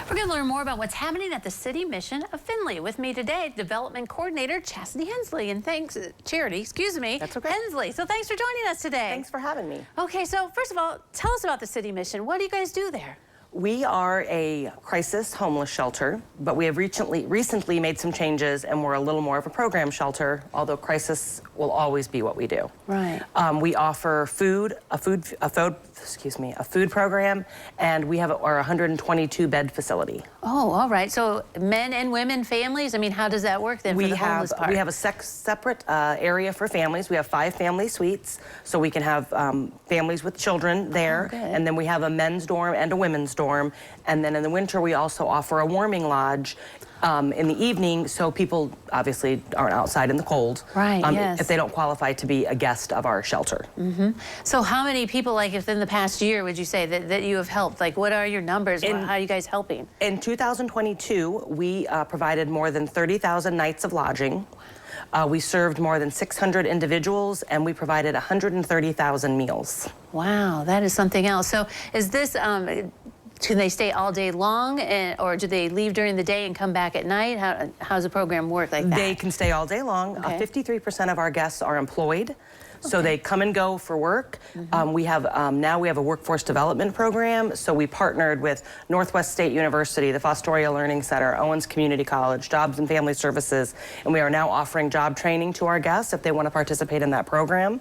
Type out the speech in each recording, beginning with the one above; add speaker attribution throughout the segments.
Speaker 1: We're going to learn more about what's happening at the City Mission of Findlay. With me today, Development Coordinator Charity Hensley. And thanks, Charity, excuse me.
Speaker 2: That's okay.
Speaker 1: Hensley. So thanks for joining us today.
Speaker 2: Thanks for having me.
Speaker 1: Okay, so first of all, tell us about the City Mission. What do you guys do there?
Speaker 2: We are a crisis homeless shelter, but we have recently made some changes and we're a little more of a program shelter, although crisis will always be what we do.
Speaker 1: Right.
Speaker 2: We offer a food program, and we have our 122 bed facility.
Speaker 1: Oh, all right. So men and women, families, I mean, how does that work then for the homeless part?
Speaker 2: We have a separate area for families. We have 5 family suites, so we can have families with children there.
Speaker 1: Oh,
Speaker 2: and then we have a men's dorm and a women's dorm. And then in the winter, we also offer a warming lodge in the evening, so people obviously aren't outside in the cold.
Speaker 1: Right, yes.
Speaker 2: If they don't qualify to be a guest of our shelter.
Speaker 1: Mm-hmm. So how many people, like within the past year, would you say that you have helped? Like, what are your numbers? How are you guys helping?
Speaker 2: In 2022, we provided more than 30,000 nights of lodging. We served more than 600 individuals, and we provided 130,000 meals.
Speaker 1: Wow, that is something else. So is this, can they stay all day long, or do they leave during the day and come back at night? How does the program work like that?
Speaker 2: They can stay all day long.
Speaker 1: Okay.
Speaker 2: 53% of our guests are employed. So they come and go for work.
Speaker 1: Mm-hmm.
Speaker 2: Now we have a workforce development program. So we partnered with Northwest State University, the Fostoria Learning Center, Owens Community College, Jobs and Family Services, and we are now offering job training to our guests if they want to participate in that program.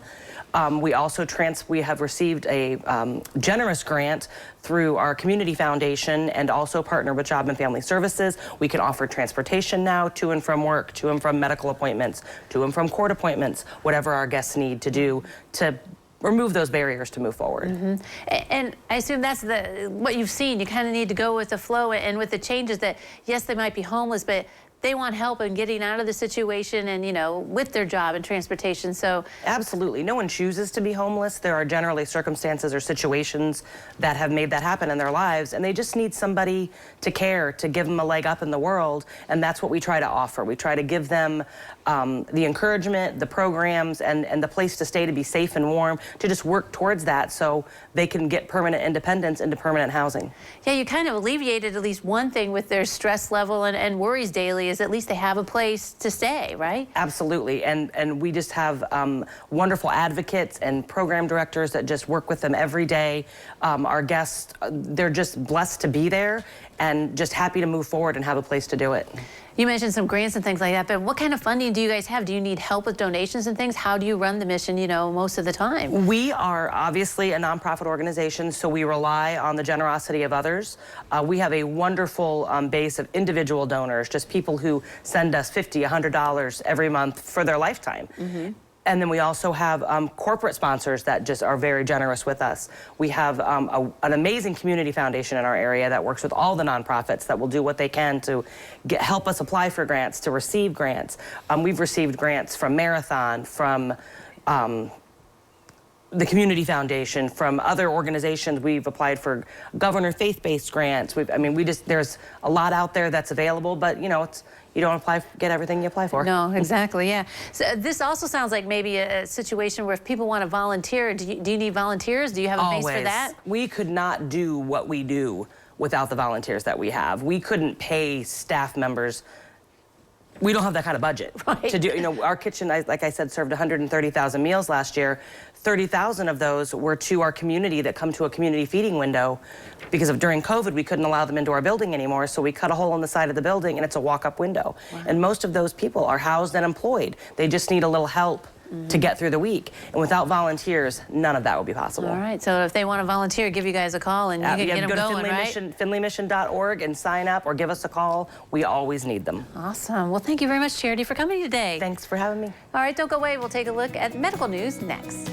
Speaker 2: We also have received a generous grant through our community foundation and also partner with Job and Family Services. We can offer transportation now to and from work, to and from medical appointments, to and from court appointments, whatever our guests need to do to remove those barriers to move forward.
Speaker 1: Mm-hmm. And I assume that's what you've seen. You kind of need to go with the flow and with the changes that, yes, they might be homeless, but they want help in getting out of the situation and, you know, with their job and transportation. So
Speaker 2: absolutely, no one chooses to be homeless. There are generally circumstances or situations that have made that happen in their lives, and they just need somebody to care, to give them a leg up in the world, and that's what we try to offer. We try to give them the encouragement, the programs, and the place to stay, to be safe and warm, to just work towards that so they can get permanent independence into permanent housing.
Speaker 1: Yeah, you kind of alleviated at least one thing with their stress level and worries daily, is at least they have a place to stay, right?
Speaker 2: Absolutely, and we just have wonderful advocates and program directors that just work with them every day. Our guests, they're just blessed to be there and just happy to move forward and have a place to do it.
Speaker 1: You mentioned some grants and things like that, but what kind of funding do you guys have? Do you need help with donations and things? How do you run the mission, you know, most of the time?
Speaker 2: We are obviously a nonprofit organization, so we rely on the generosity of others. We have a wonderful base of individual donors, just people who send us $50, $100 every month for their lifetime. Mm-hmm. And then we also have corporate sponsors that just are very generous with us. We have an amazing community foundation in our area that works with all the nonprofits that will do what they can to help us apply for grants, to receive grants. We've received grants from Marathon, from the Community Foundation, from other organizations. We've applied for governor faith-based grants. There's a lot out there that's available, but you know, you don't get everything you apply for.
Speaker 1: No, exactly, yeah. So this also sounds like maybe a situation where if people want to volunteer, do you need volunteers? Do you have a base for that?
Speaker 2: We could not do what we do without the volunteers that we have. We couldn't pay staff members. We don't have that kind of budget to do, you know, our kitchen, like I said, served 130,000 meals last year. 30,000 of those were to our community that come to a community feeding window because during COVID, we couldn't allow them into our building anymore. So we cut a hole in the side of the building and it's a walk-up window. Wow. And most of those people are housed and employed. They just need a little help to get through the week. And without volunteers, none of that would be possible.
Speaker 1: All right, so if they want to volunteer, give you guys a call and you can get them going, right?
Speaker 2: FindlayMission.org and sign up or give us a call. We always need them.
Speaker 1: Awesome. Well, thank you very much, Charity, for coming today.
Speaker 2: Thanks for having me.
Speaker 1: All right, don't go away. We'll take a look at medical news next.